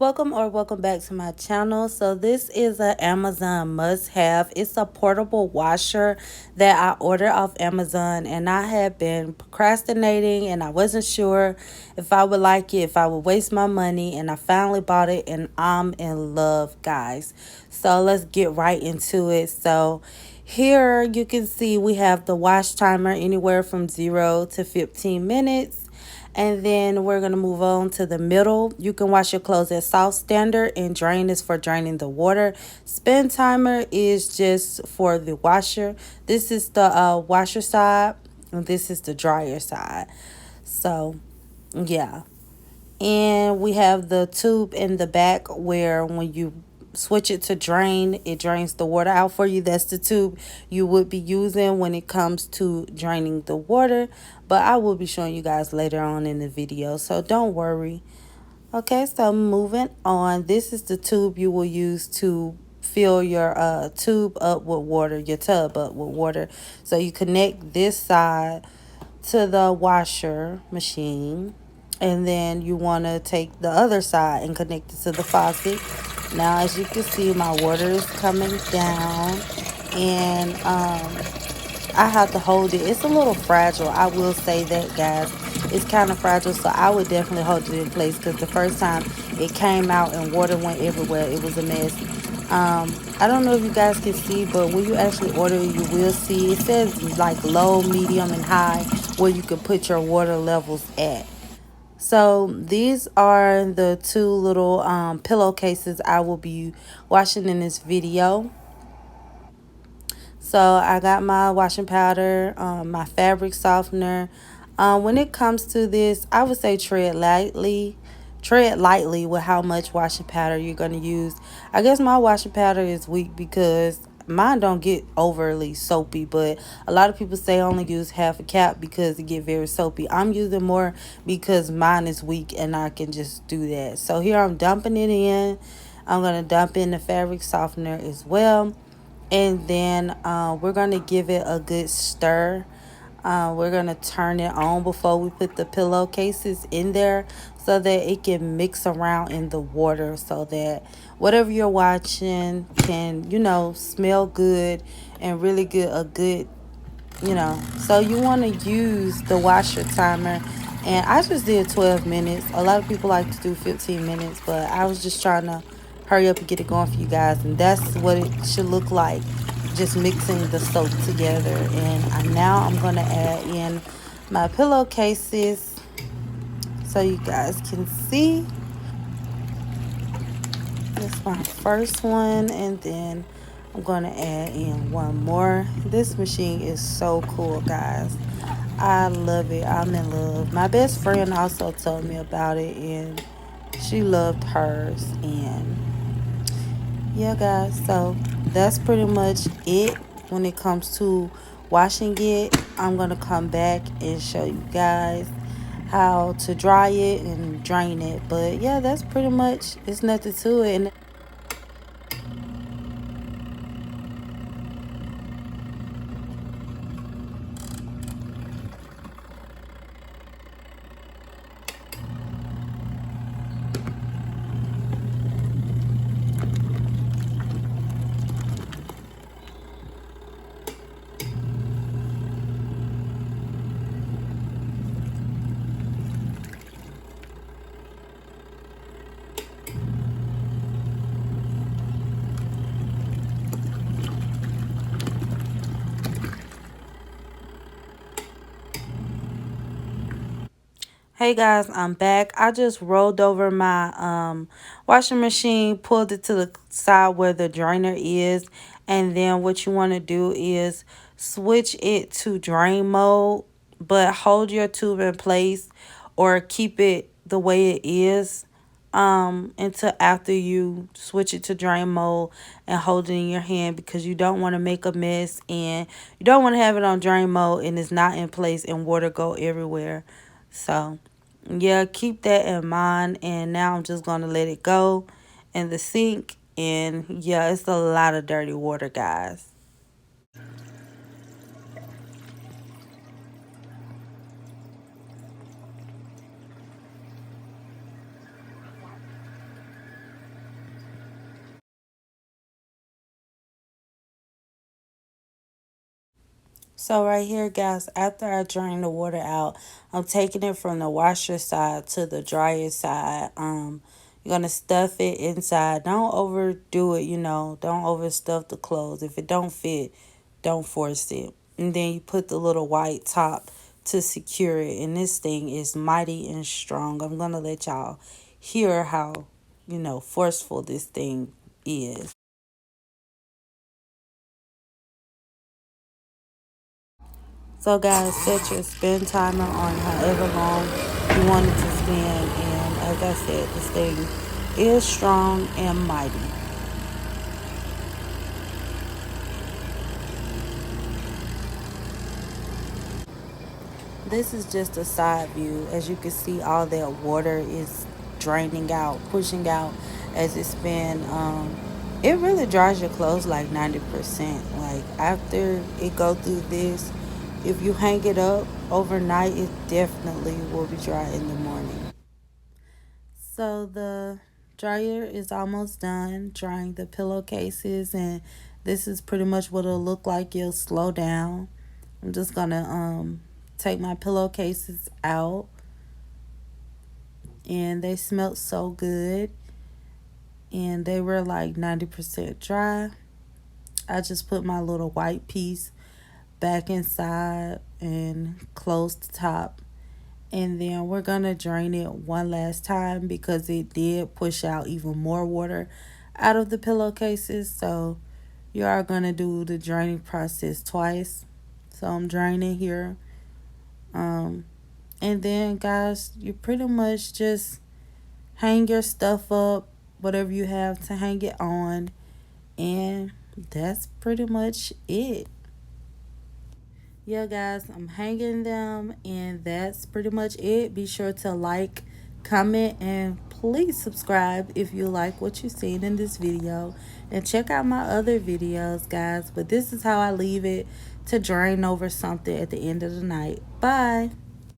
Welcome back to my channel. So this is an Amazon must-have. It's a portable washer that I ordered off Amazon, and I had been procrastinating and I wasn't sure if I would like it, if I would waste my money, and I finally bought it and I'm in love, guys. So let's get right into it. So here you can see we have the wash timer anywhere from 0 to 15 minutes. And then we're going to move on to the middle. You can wash your clothes at soft standard, and drain is for draining the water. Spin timer is just for the washer. This is the washer side, and this is the dryer side. So, yeah. And we have the tube in the back where when you switch it to drain, it drains the water out for you. That's the tube you would be using when it comes to draining the water. But I will be showing you guys later on in the video, so don't worry. Okay, so moving on. This is the tube you will use to fill your tube up with water, your tub up with water. So you connect this side to the washer machine, and then you want to take the other side and connect it to the faucet. Now as you can see, my water is coming down, and I have to hold it. It's a little fragile, I will say that, guys. It's kind of fragile, so I would definitely hold it in place, because the first time it came out and water went everywhere. It was a mess. I don't know if you guys can see, but when you actually order it, you will see it says like low, medium, and high, where you can put your water levels at. So these are the two little pillowcases I will be washing in this video. So I got my washing powder, my fabric softener. When it comes to this, I would say tread lightly. Tread lightly with how much washing powder you're going to use. I guess my washing powder is weak because mine don't get overly soapy, but a lot of people say only use half a cap because it get very soapy. I'm using more because mine is weak and I can just do that. So here I'm dumping it in. I'm going to dump in the fabric softener as well, and then we're going to give it a good stir. We're going to turn it on before we put the pillowcases in there, so that it can mix around in the water, so that whatever you're watching can, smell good and really get a good, so you want to use the washer timer. And I just did 12 minutes. A lot of people like to do 15 minutes, but I was just trying to hurry up and get it going for you guys. And that's what it should look like, just mixing the soap together. And now I'm going to add in my pillowcases so you guys can see. This my first one, and then I'm going to add in one more. This machine is so cool, guys. I love it. I'm in love. My best friend also told me about it, and she loved hers. And yeah, guys, so that's pretty much it when it comes to washing it. I'm going to come back and show you guys how to dry it and drain it. But yeah, that's pretty much, it's nothing to it. And hey guys, I'm back. I just rolled over my washing machine, pulled it to the side where the drainer is, and then what you want to do is switch it to drain mode, but hold your tube in place or keep it the way it is until after you switch it to drain mode, and hold it in your hand, because you don't want to make a mess, and you don't want to have it on drain mode and it's not in place and water go everywhere. So yeah, keep that in mind. And now I'm just going to let it go in the sink. And yeah, it's a lot of dirty water, guys. So right here, guys, after I drain the water out, I'm taking it from the washer side to the dryer side. You're gonna stuff it inside. Don't overdo it, Don't overstuff the clothes. If it don't fit, don't force it. And then you put the little white top to secure it. And this thing is mighty and strong. I'm gonna let y'all hear how, forceful this thing is. So guys, set your spin timer on however long you want it to spin. And as I said, this thing is strong and mighty. This is just a side view. As you can see, all that water is draining out, pushing out as it's been. It really dries your clothes like 90%. Like after it go through this, if you hang it up overnight, it definitely will be dry in the morning. So the dryer is almost done drying the pillowcases, and this is pretty much what it'll look like. You'll slow down. I'm just gonna take my pillowcases out, and they smelled so good, and they were like 90% dry. I just put my little white piece back inside and closed the top. And then we're gonna drain it one last time because it did push out even more water out of the pillowcases. So you are gonna do the draining process twice. So I'm draining here. Um, and then guys, you pretty much just hang your stuff up, whatever you have to hang it on, and that's pretty much it. Yeah, guys, I'm hanging them, and that's pretty much it. Be sure to like, comment, and please subscribe if you like what you've seen in this video. And check out my other videos, guys. But this is how I leave it to drain over something at the end of the night. Bye.